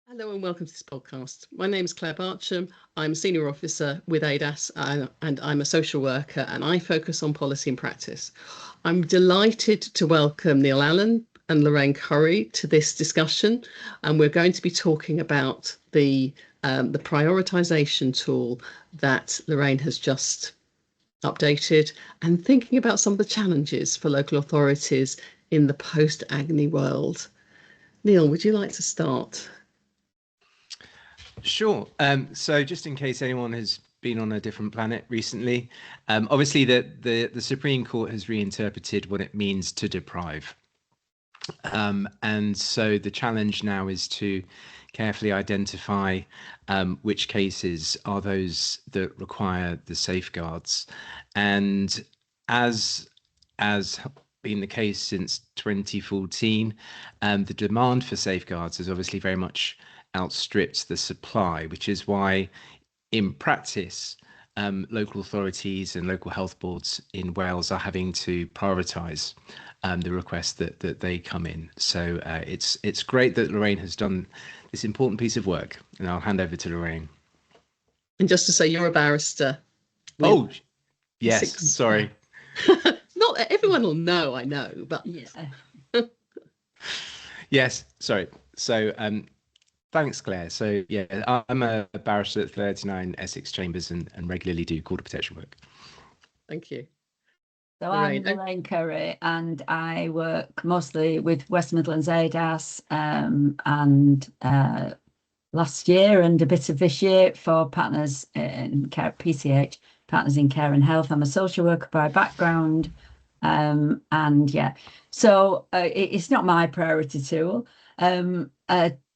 Hello and welcome to this podcast. My name is Claire Barcham. I'm a senior officer with ADASS and I'm a social worker and I focus on policy and practice. I'm delighted to welcome Neil Allen and Lorraine Currie to this discussion, and we're going to be talking about the prioritisation tool that Lorraine has just updated and thinking about some of the challenges for local authorities in the post-AGNI world. Neil, would you like to start? Sure. So just in case anyone has been on a different planet recently, obviously the Supreme Court has reinterpreted what it means to deprive. And so the challenge now is to carefully identify which cases are those that require the safeguards. And as been the case since 2014, the demand for safeguards has obviously very much outstripped the supply, which is why in practice local authorities and local health boards in Wales are having to prioritise the requests that they come in. So it's great that Lorraine has done this important piece of work, and I'll hand over to Lorraine. And just to say, you're a barrister. Oh, yes, sorry. Not everyone will know, I know, but yeah. Yes, sorry. So thanks, Claire. So yeah, I'm a barrister at 39 Essex Chambers and regularly do court of protection work. Thank you. So I'm Lorraine Currie and I work mostly with West Midlands ADASS and last year and a bit of this year for partners in care, PCH, Partners in Care and Health. I'm a social worker by background, and yeah, so it's not my priority tool.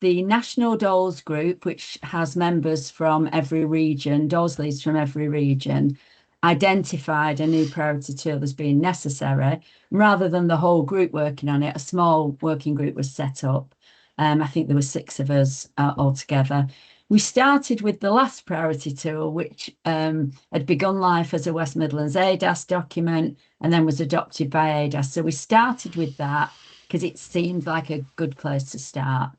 The National DOLS group, which has members from every region, DOLS leads from every region, identified a new priority tool as being necessary. Rather than the whole group working on it, a small working group was set up. I think there were 6 of us altogether. We started with the last priority tool, which had begun life as a West Midlands ADASS document and then was adopted by ADASS. So we started with that because it seemed like a good place to start.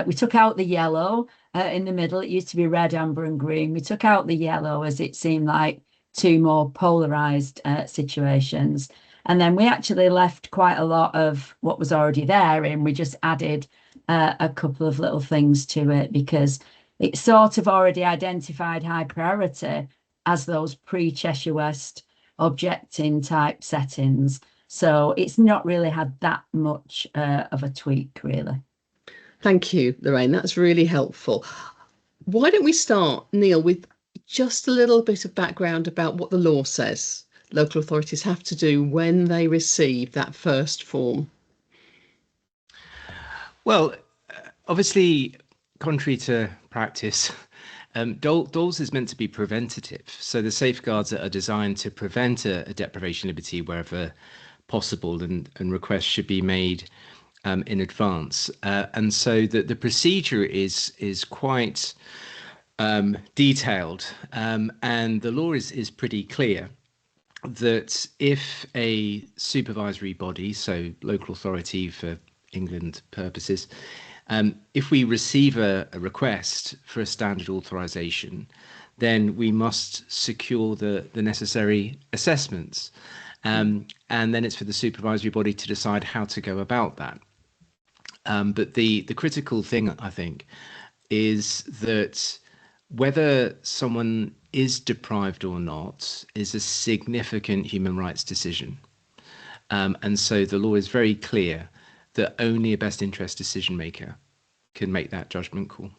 We took out the yellow in the middle. It used to be red, amber and green. We took out the yellow as it seemed like 2 more polarized situations. And then we actually left quite a lot of what was already there in. We just added a couple of little things to it because it sort of already identified high priority as those pre-Cheshire West objecting type settings. So it's not really had that much of a tweak, really. Thank you, Lorraine. That's really helpful. Why don't we start, Neil, with just a little bit of background about what the law says local authorities have to do when they receive that first form? Well, obviously, contrary to practice, DOLS is meant to be preventative. So the safeguards are designed to prevent a deprivation of liberty wherever possible, and requests should be made in advance. And so the procedure is quite detailed, and the law is pretty clear that if a supervisory body, so local authority for England purposes, if we receive a request for a standard authorisation, then we must secure the necessary assessments. And then it's for the supervisory body to decide how to go about that. But the critical thing, I think, is that whether someone is deprived or not is a significant human rights decision. And so the law is very clear that only a best interest decision maker can make that judgment call.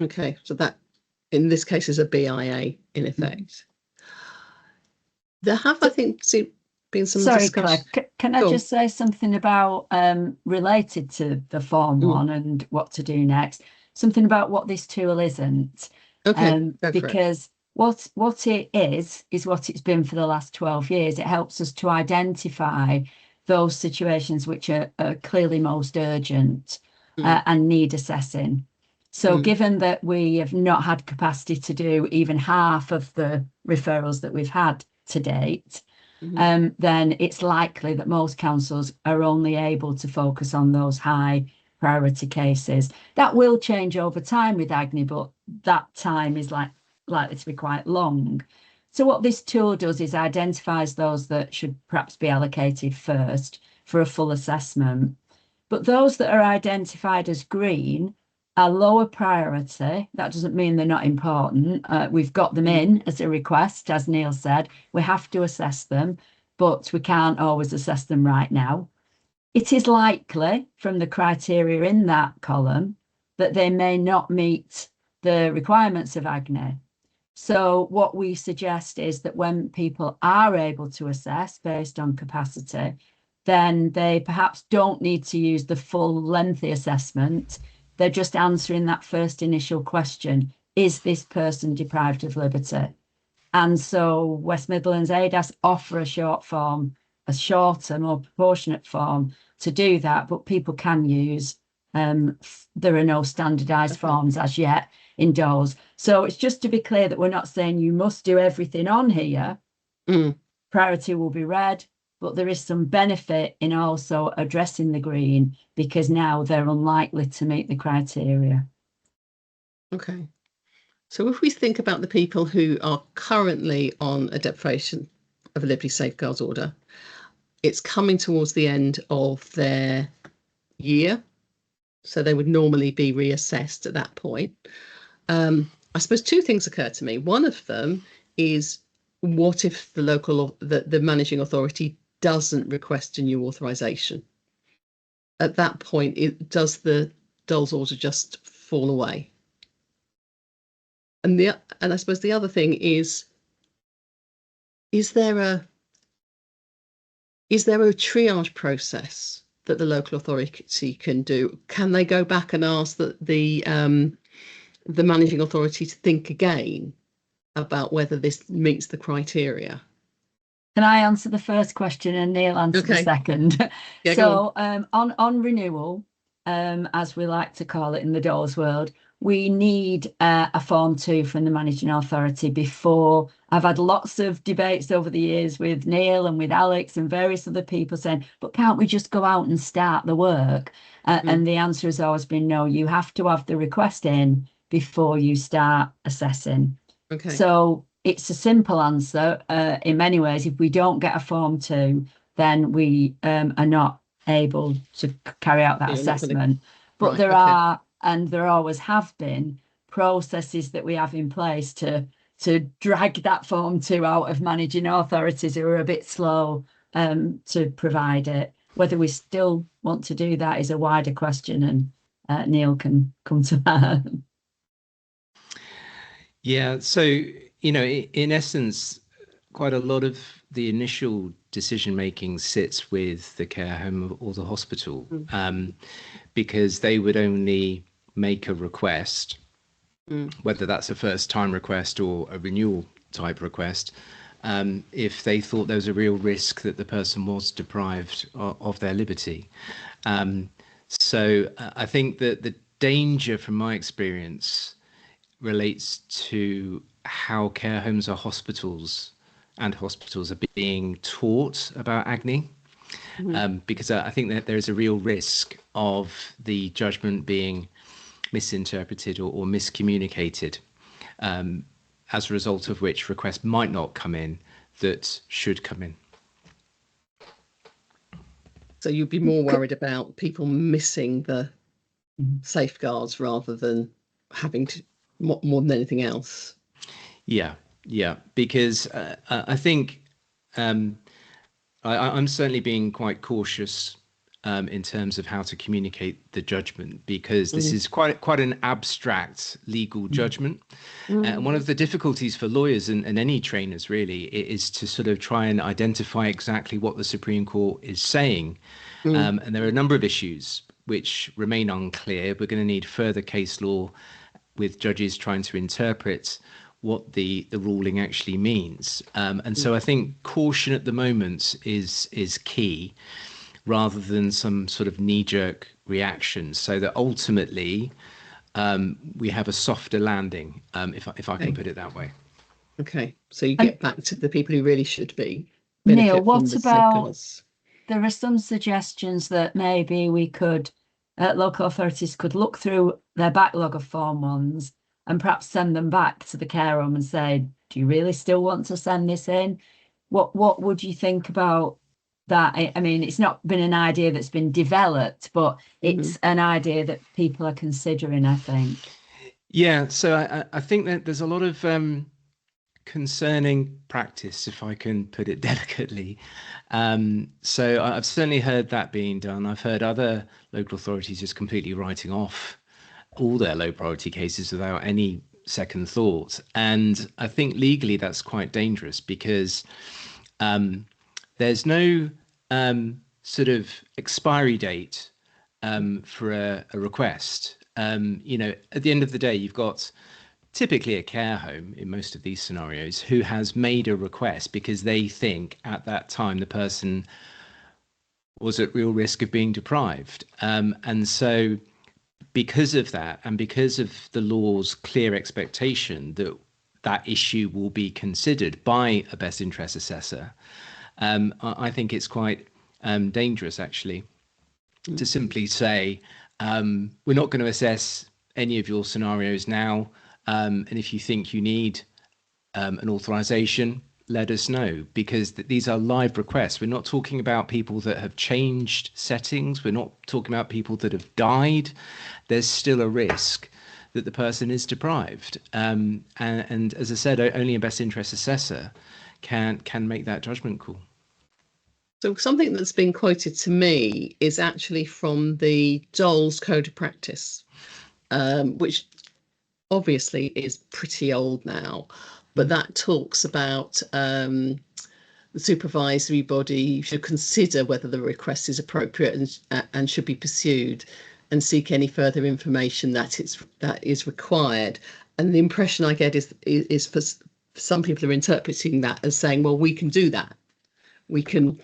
Okay, so that in this case is a BIA in effect. There have, I think, been some discussion. Claire, can I just say something about related to the Form 1 and what to do next? Something about what this tool isn't. Okay, because what it is what it's been for the last 12 years. It helps us to identify those situations which are clearly most urgent and need assessing. So given that we have not had capacity to do even half of the referrals that we've had to date, then it's likely that most councils are only able to focus on those high priority cases. That will change over time with AGNI, but that time is likely to be quite long. So what this tool does is identifies those that should perhaps be allocated first for a full assessment. But those that are identified as green are lower priority. That doesn't mean they're not important. We've got them in as a request, as Neil said. We have to assess them, but we can't always assess them right now. It is likely from the criteria in that column that they may not meet the requirements of AGNI. So what we suggest is that when people are able to assess based on capacity, then they perhaps don't need to use the full lengthy assessment. They're just answering that first initial question, is this person deprived of liberty? And so West Midlands ADASS offer a short form, a shorter, more proportionate form to do that, but people can use, there are no standardised forms as yet in DOS. So it's just to be clear that we're not saying you must do everything on here. Priority will be read, but there is some benefit in also addressing the green because now they're unlikely to meet the criteria. Okay. So if we think about the people who are currently on a deprivation of a liberty safeguards order, it's coming towards the end of their year. So they would normally be reassessed at that point. I suppose two things occur to me. One of them is, what if the managing authority doesn't request a new authorisation? At that point, does the DOLS order just fall away? And I suppose the other thing is there a triage process that the local authority can do? Can they go back and ask the managing authority to think again about whether this meets the criteria? Can I answer the first question and Neil answer the second? Yeah, so on renewal, as we like to call it in the DOLS world, we need a Form 2 from the managing authority before. I've had lots of debates over the years with Neil and with Alex and various other people saying, but can't we just go out and start the work? And the answer has always been no, you have to have the request in before you start assessing. Okay. So it's a simple answer. In many ways, if we don't get a Form 2, then we are not able to carry out that assessment. But there are, and there always have been, processes that we have in place to drag that Form 2 out of managing authorities who are a bit slow to provide it. Whether we still want to do that is a wider question, and Neil can come to that. Yeah, so, you know, in essence, quite a lot of the initial decision making sits with the care home or the hospital, because they would only make a request, whether that's a first time request or a renewal type request, if they thought there was a real risk that the person was deprived of their liberty. So I think that the danger from my experience relates to how care homes or hospitals are being taught about AGNI, because I think that there is a real risk of the judgment being misinterpreted or miscommunicated, as a result of which requests might not come in that should come in. So you'd be more worried about people missing the safeguards rather than having to, more than anything else. Yeah, because I think I'm certainly being quite cautious in terms of how to communicate the judgment, because this is quite an abstract legal judgment. And one of the difficulties for lawyers and any trainers really is to sort of try and identify exactly what the Supreme Court is saying. And there are a number of issues which remain unclear. We're going to need further case law with judges trying to interpret what the ruling actually means. And so I think caution at the moment is key, rather than some sort of knee-jerk reaction, so that ultimately we have a softer landing, if I can put it that way. Okay, so you get back to the people who really should be. Neil, what about, there are some suggestions that maybe we could local authorities could look through their backlog of Form 1s and perhaps send them back to the care home and say, do you really still want to send this in? What would you think about that? I mean, it's not been an idea that's been developed, but it's an idea that people are considering, I think. Yeah, so I think that there's a lot of concerning practice, if I can put it delicately. So I've certainly heard that being done. I've heard other local authorities just completely writing off all their low priority cases without any second thought. And I think legally that's quite dangerous, because there's no sort of expiry date for a request. You know, at the end of the day, you've got typically a care home in most of these scenarios who has made a request because they think at that time the person was at real risk of being deprived. And so because of that, and because of the law's clear expectation that that issue will be considered by a best interest assessor, I think it's quite dangerous, actually, to simply say, we're not going to assess any of your scenarios now. And if you think you need an authorization, let us know, because these are live requests. We're not talking about people that have changed settings. We're not talking about people that have died. There's still a risk that the person is deprived. And as I said, only a best interest assessor can make that judgment call. So something that's been quoted to me is actually from the Dole's Code of Practice, which obviously is pretty old now, but that talks about the supervisory body should consider whether the request is appropriate and should be pursued, and seek any further information that is required. And the impression I get is for some people are interpreting that as saying, well, we can do that. We can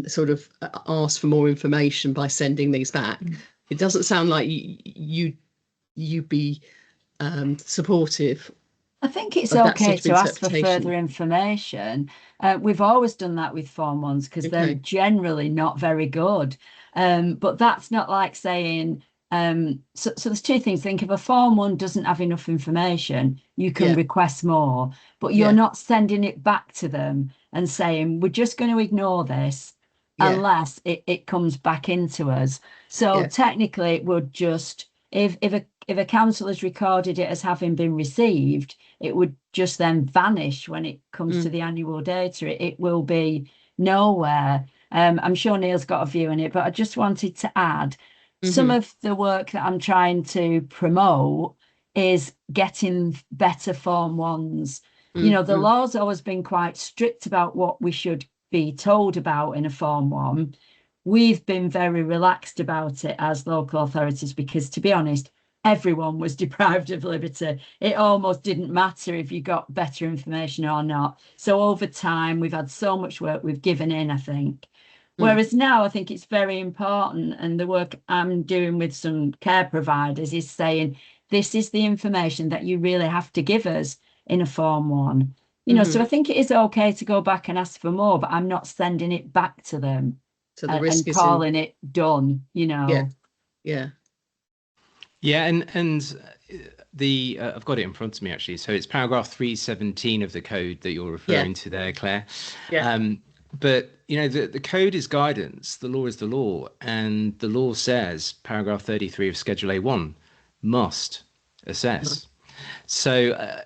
sort of ask for more information by sending these back. It doesn't sound like you'd be supportive. I think it's okay to ask for further information. We've always done that with Form 1s because they're generally not very good. But that's not like saying, so there's two things. Think if a Form 1 doesn't have enough information, you can request more, but you're not sending it back to them and saying, we're just going to ignore this unless it comes back into us. So technically it would just, if a council has recorded it as having been received, it would just then vanish when it comes to the annual data. It will be nowhere. I'm sure Neil's got a view on it, but I just wanted to add some of the work that I'm trying to promote is getting better Form 1s. You know, the law's always been quite strict about what we should be told about in a Form 1. We've been very relaxed about it as local authorities because, to be honest, everyone was deprived of liberty. It almost didn't matter if you got better information or not. So over time, we've had so much work we've given in, I think. Whereas now I think it's very important, and the work I'm doing with some care providers is saying, this is the information that you really have to give us in a Form 1. You know, so I think it is okay to go back and ask for more, but I'm not sending it back to them and calling it done, you know. Yeah. And the I've got it in front of me, actually. So it's paragraph 317 of the code that you're referring to there, Claire. But, you know, the code is guidance, the law is the law, and the law says, paragraph 33 of Schedule A1, must assess. So,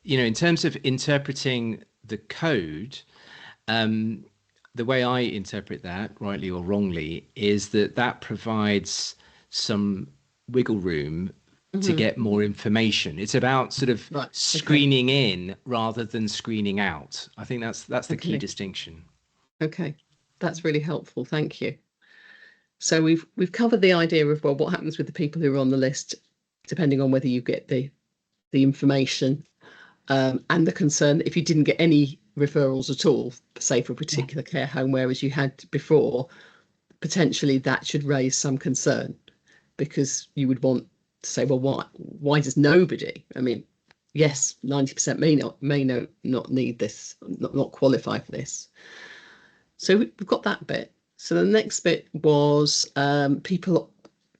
you know, in terms of interpreting the code, the way I interpret that, rightly or wrongly, is that provides some wiggle room to get more information. It's about sort of screening in rather than screening out. I think that's the key distinction. Okay, that's really helpful. Thank you. So we've covered the idea of, well, what happens with the people who are on the list, depending on whether you get the information, and the concern if you didn't get any referrals at all, say for a particular care home, whereas you had before, potentially that should raise some concern, because you would want to say, well, why does nobody? I mean, yes, 90% may not need this, not qualify for this. So we've got that bit. So the next bit was people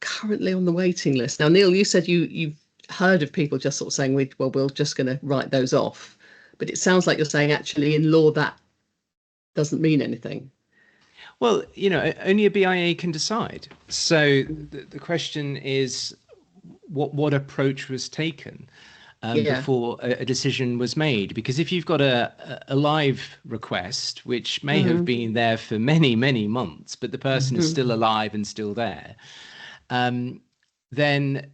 currently on the waiting list. Now, Neil, you said you've heard of people just sort of saying, we're just going to write those off. But it sounds like you're saying actually in law that doesn't mean anything. Well, only a BIA can decide. So the question is, what approach was taken before a decision was made? Because if you've got a live request, which may have been there for many, many months, but the person is still alive and still there, then,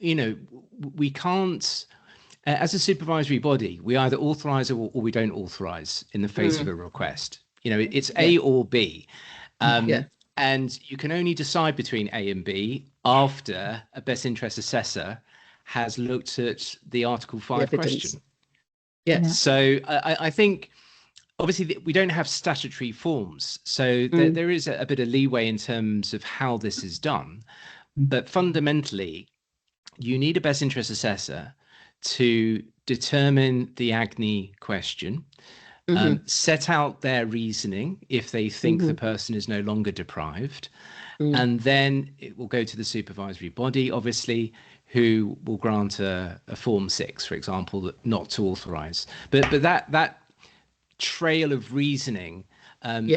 we can't, as a supervisory body, we either authorize or we don't authorize in the face of a request. It's A or B. And you can only decide between A and B after a best interest assessor has looked at the Article 5 question. So I think, obviously, we don't have statutory forms. So there is a bit of leeway in terms of how this is done. But fundamentally, you need a best interest assessor to determine the AGNI question, set out their reasoning if they think the person is no longer deprived, and then it will go to the supervisory body, obviously, who will grant a Form 6, for example, that not to authorize. But that trail of reasoning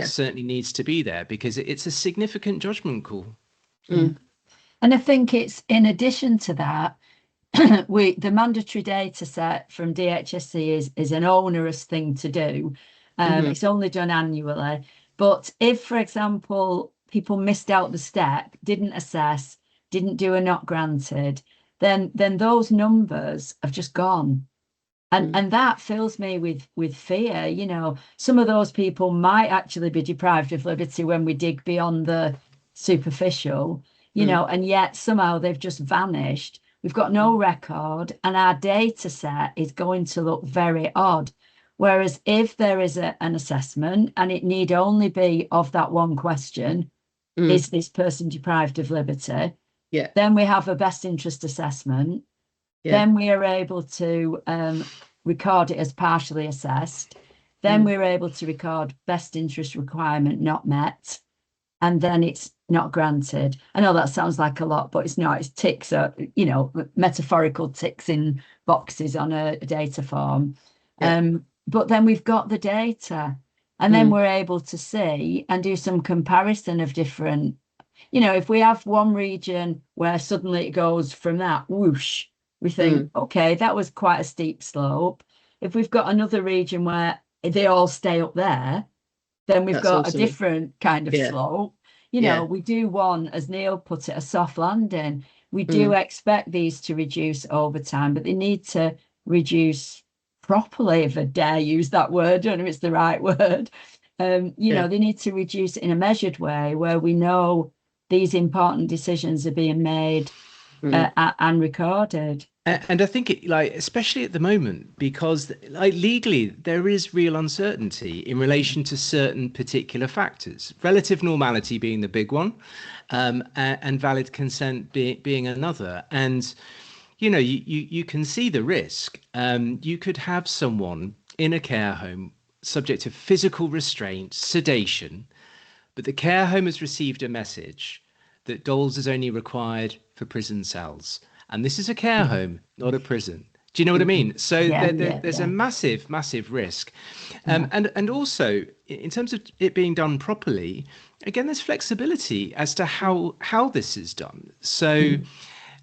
certainly needs to be there, because it's a significant judgment call. And I think it's in addition to that, the mandatory data set from DHSC is an onerous thing to do. It's only done annually. But if, for example, people missed out the step, didn't assess, didn't do a not granted, then those numbers have just gone. And that fills me with fear. Some of those people might actually be deprived of liberty when we dig beyond the superficial, and yet somehow they've just vanished. We've got no record, and our data set is going to look very odd. Whereas if there is an assessment and it need only be of that one question, is this person deprived of liberty? Then we have a best interest assessment. Then we are able to record it as partially assessed. Then we're able to record best interest requirement not met. And then it's not granted. I know that sounds like a lot, but it's not. It's ticks, metaphorical ticks in boxes on a data form. But then we've got the data, and then we're able to see and do some comparison of different, if we have one region where suddenly it goes from that whoosh, we think, okay, that was quite a steep slope. If we've got another region where they all stay up there, then we've got a different kind of slope. We do want, as Neil put it, a soft landing. We do expect these to reduce over time, but they need to reduce properly, if I dare use that word. I don't know if it's the right word. They need to reduce in a measured way where we know these important decisions are being made and recorded. And I think especially at the moment, because legally there is real uncertainty in relation to certain particular factors, relative normality being the big one, and valid consent being another. And you can see the risk. You could have someone in a care home subject to physical restraint, sedation, but the care home has received a message that DOLS is only required for prison cells. And this is a care home, not a prison. Do you know what I mean? So there's a massive, massive risk. And also, in terms of it being done properly, again, there's flexibility as to how this is done. So,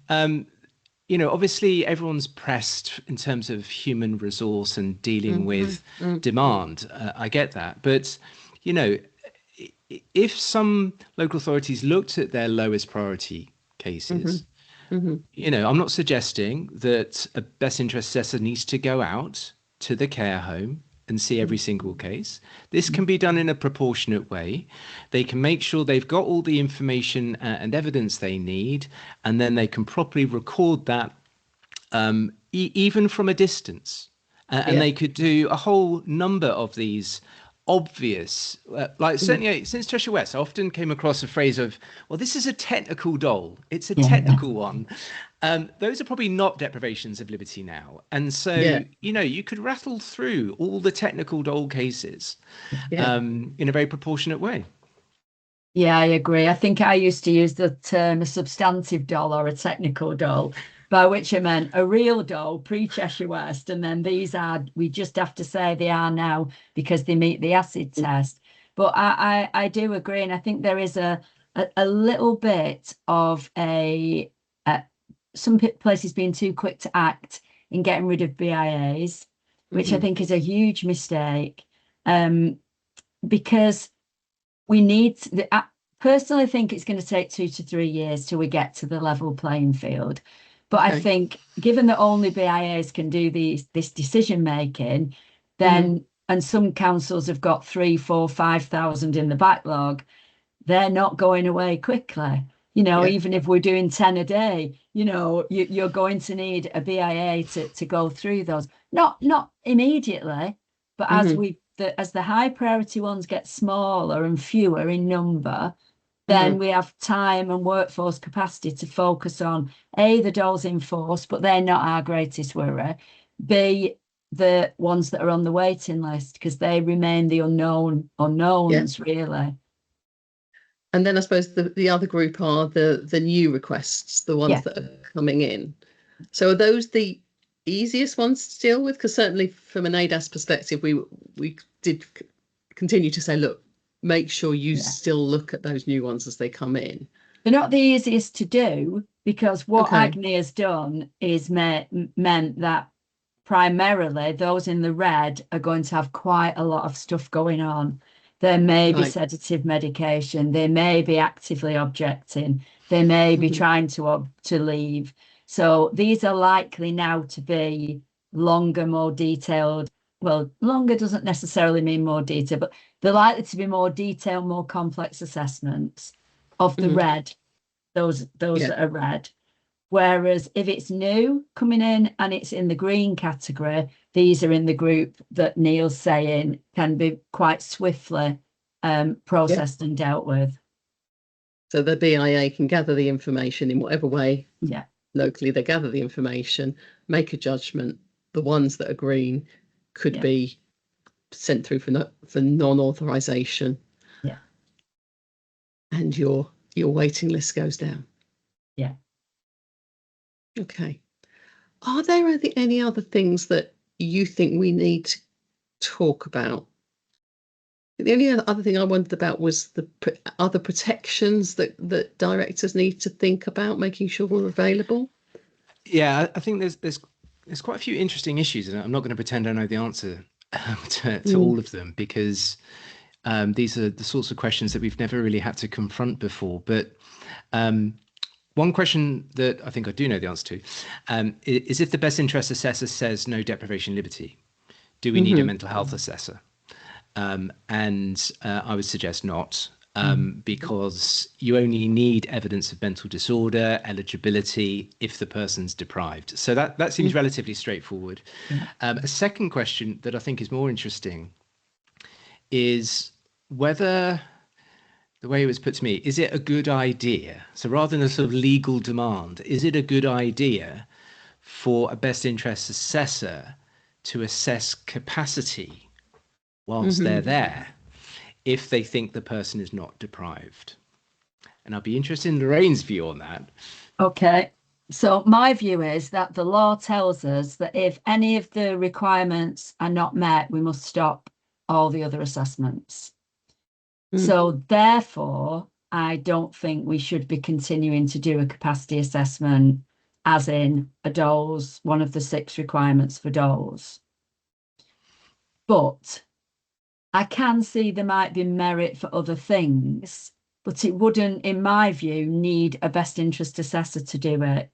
obviously, everyone's pressed in terms of human resource and dealing with demand. I get that. But, if some local authorities looked at their lowest priority cases, I'm not suggesting that a best interest assessor needs to go out to the care home and see every single case. This can be done in a proportionate way. They can make sure they've got all the information and evidence they need, and then they can properly record that even from a distance. And they could do a whole number of these obvious, certainly since Cheshire West, I often came across a phrase of, well, this is a technical dole. It's a technical one. Those are probably not deprivations of liberty now. And so, you could rattle through all the technical dole cases in a very proportionate way. Yeah, I agree. I think I used to use the term a substantive doll or a technical doll, by which I meant a real doll pre-Cheshire West, and then these are, we just have to say they are now because they meet the acid test. But I do agree, and I think there is a little bit of some places being too quick to act in getting rid of BIAs, which I think is a huge mistake, because we need I personally think it's going to take 2 to 3 years till we get to the level playing field. But I think given that only BIAs can do this decision making, then and some councils have got 3, 4, 5,000 in the backlog, they're not going away quickly. You know, even if we're doing 10 a day, you know, you're going to need a BIA to go through those. Not immediately, but as the high priority ones get smaller and fewer in number, then we have time and workforce capacity to focus on A, the dolls in force, but they're not our greatest worry. B, the ones that are on the waiting list, because they remain the unknowns, really. And then I suppose the other group are the new requests, the ones that are coming in. So are those the easiest ones to deal with? Because certainly from an ADASS perspective, we did continue to say, look, make sure you still look at those new ones as they come in. They're not the easiest to do, because what AGNI has done is meant that primarily those in the red are going to have quite a lot of stuff going on. There may be sedative medication, they may be actively objecting, they may be trying to leave. So these are likely now to be longer, more detailed. Well, longer doesn't necessarily mean more detail, but they're likely to be more detailed, more complex assessments of the red, those that are red. Whereas if it's new coming in and it's in the green category, these are in the group that Neil's saying can be quite swiftly processed and dealt with. So the BIA can gather the information in whatever way locally they gather the information, make a judgment. The ones that are green could be sent through for non-authorization. Yeah. And your waiting list goes down. Yeah. Okay. Are there any other things that you think we need to talk about? The only other thing I wondered about was the other protections that directors need to think about, making sure we're available. Yeah, I think there's quite a few interesting issues, and I'm not going to pretend I know the answer to all of them, because these are the sorts of questions that we've never really had to confront before. But one question that I think I do know the answer to is, if the best interest assessor says no deprivation of liberty, do we need a mental health assessor? And I would suggest not, because you only need evidence of mental disorder, eligibility, if the person's deprived. So that seems relatively straightforward. A second question that I think is more interesting is whether, the way it was put to me, is it a good idea? So rather than a sort of legal demand, is it a good idea for a best interest assessor to assess capacity whilst they're there, if they think the person is not deprived? And I'll be interested in Lorraine's view on that. Okay. So my view is that the law tells us that if any of the requirements are not met, we must stop all the other assessments. So therefore, I don't think we should be continuing to do a capacity assessment, as in a DOLS, one of the 6 requirements for DOLS. But I can see there might be merit for other things, but it wouldn't, in my view, need a best interest assessor to do it.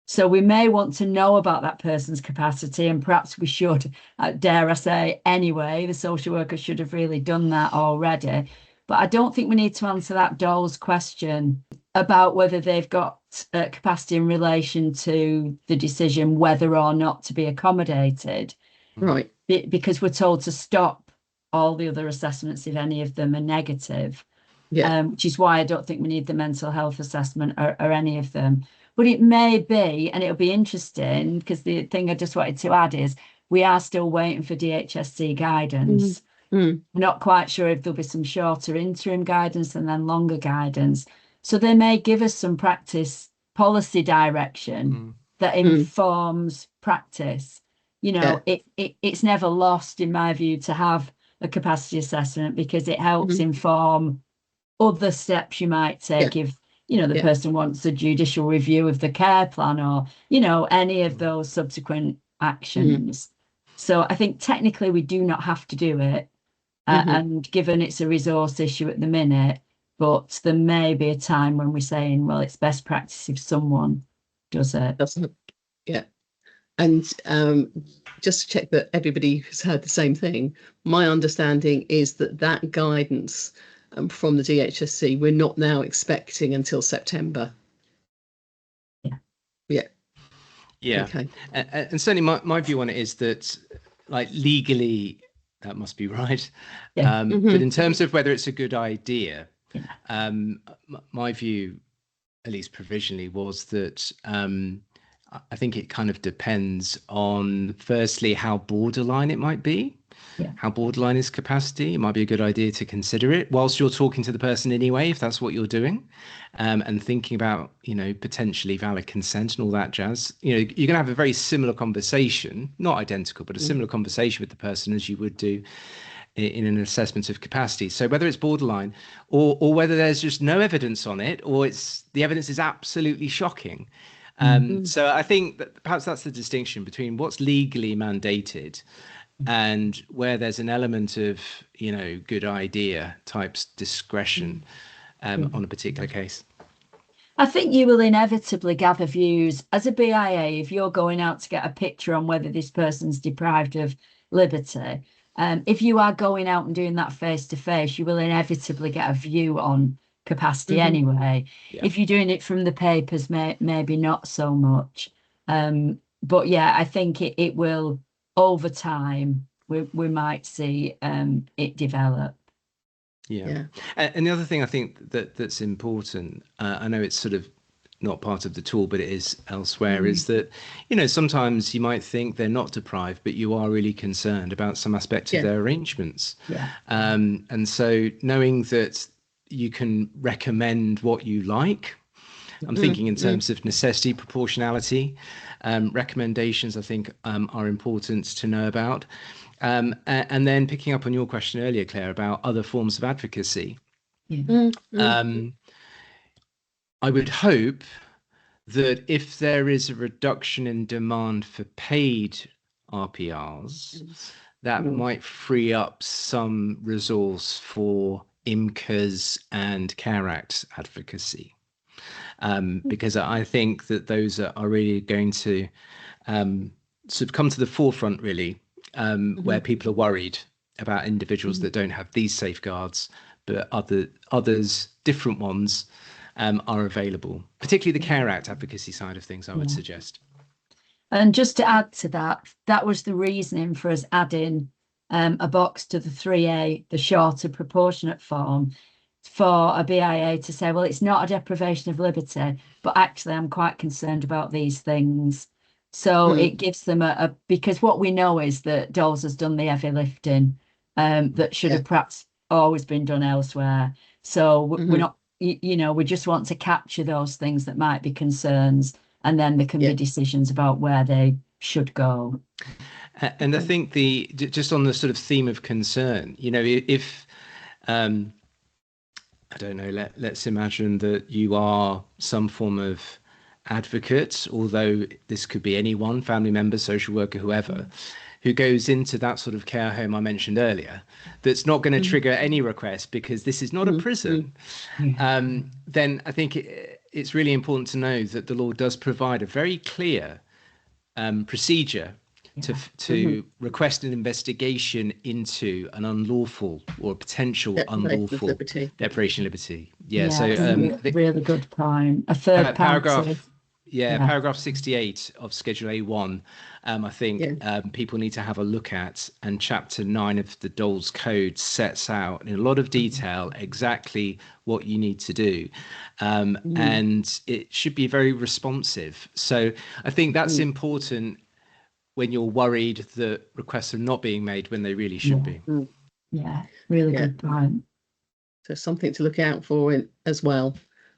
So we may want to know about that person's capacity, and perhaps we should, dare I say, anyway, the social worker should have really done that already. But I don't think we need to answer that DOLS question about whether they've got capacity in relation to the decision whether or not to be accommodated. Right. Because we're told to stop all the other assessments if any of them are negative. Which is why I don't think we need the mental health assessment or any of them. But it may be, and it'll be interesting, because the thing I just wanted to add is we are still waiting for DHSC guidance. We're not quite sure if there'll be some shorter interim guidance and then longer guidance. So they may give us some practice policy direction that informs practice. You know, it's never lost, in my view, to have a capacity assessment, because it helps inform other steps you might take if, you know, the person wants a judicial review of the care plan, or, you know, any of those subsequent actions. So I think technically we do not have to do it. And given it's a resource issue at the minute, but there may be a time when we're saying, well, it's best practice if someone does it. And just to check that everybody has heard the same thing, my understanding is that guidance from the DHSC, we're not now expecting until September. Okay. And certainly my view on it is that, like, legally that must be right, but in terms of whether it's a good idea, my view, at least provisionally, was that I think it kind of depends on, firstly, how borderline it might be. How borderline is capacity. It might be a good idea to consider it whilst you're talking to the person anyway, if that's what you're doing, and thinking about, you know, potentially valid consent and all that jazz. You know, you're going to have a very similar conversation, not identical, but a similar conversation with the person as you would do in an assessment of capacity. So whether it's borderline or whether there's just no evidence on it, or the evidence is absolutely shocking. So I think that perhaps that's the distinction between what's legally mandated and where there's an element of, you know, good idea types discretion on a particular case. I think you will inevitably gather views as a BIA if you're going out to get a picture on whether this person's deprived of liberty. If you are going out and doing that face to face, you will inevitably get a view on capacity anyway. If you're doing it from the papers, maybe not so much. But yeah, I think it will, over time, we might see it develop. And the other thing I think that's important, I know it's sort of not part of the tool, but it is elsewhere, is that, you know, sometimes you might think they're not deprived, but you are really concerned about some aspect of their arrangements. And so knowing that you can recommend what you like, I'm thinking in terms of necessity, proportionality, recommendations, I think are important to know about. And then picking up on your question earlier, Claire, about other forms of advocacy. I would hope that if there is a reduction in demand for paid RPRs, that might free up some resource for IMCAs and CARE Act advocacy. Because I think that those are really going to sort of come to the forefront, really, where people are worried about individuals that don't have these safeguards, but others, different ones, are available, particularly the CARE Act advocacy side of things, I would suggest. And just to add to that, that was the reasoning for us adding a box to the 3A, the shorter proportionate form, for a BIA to say, well, it's not a deprivation of liberty, but actually I'm quite concerned about these things. So it gives them because what we know is that DOLS has done the heavy lifting that should have perhaps always been done elsewhere. So we're not, you know, we just want to capture those things that might be concerns, and then there can be decisions about where they should go. And I think just on the sort of theme of concern, you know, if I don't know, let's imagine that you are some form of advocate, although this could be anyone, family member, social worker, whoever, who goes into that sort of care home I mentioned earlier, that's not going to trigger any request because this is not a prison, then I think it's really important to know that the law does provide a very clear procedure to request an investigation into an unlawful or potential unlawful deprivation of liberty. So really good point. A third paragraph. Paragraph 68 of Schedule A1, I think people need to have a look at, and Chapter 9 of the DOLS Code sets out in a lot of detail exactly what you need to do, and it should be very responsive. So I think that's important when you're worried that requests are not being made when they really should be. Yeah, really good point. So something to look out for as well.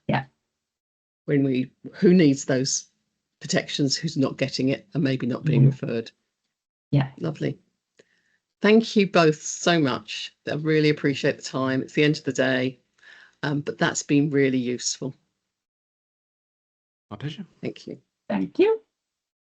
Yeah. Who needs those protections, who's not getting it and maybe not being referred. Yeah. Lovely. Thank you both so much. I really appreciate the time. It's the end of the day, but that's been really useful. My pleasure. Thank you. Thank you.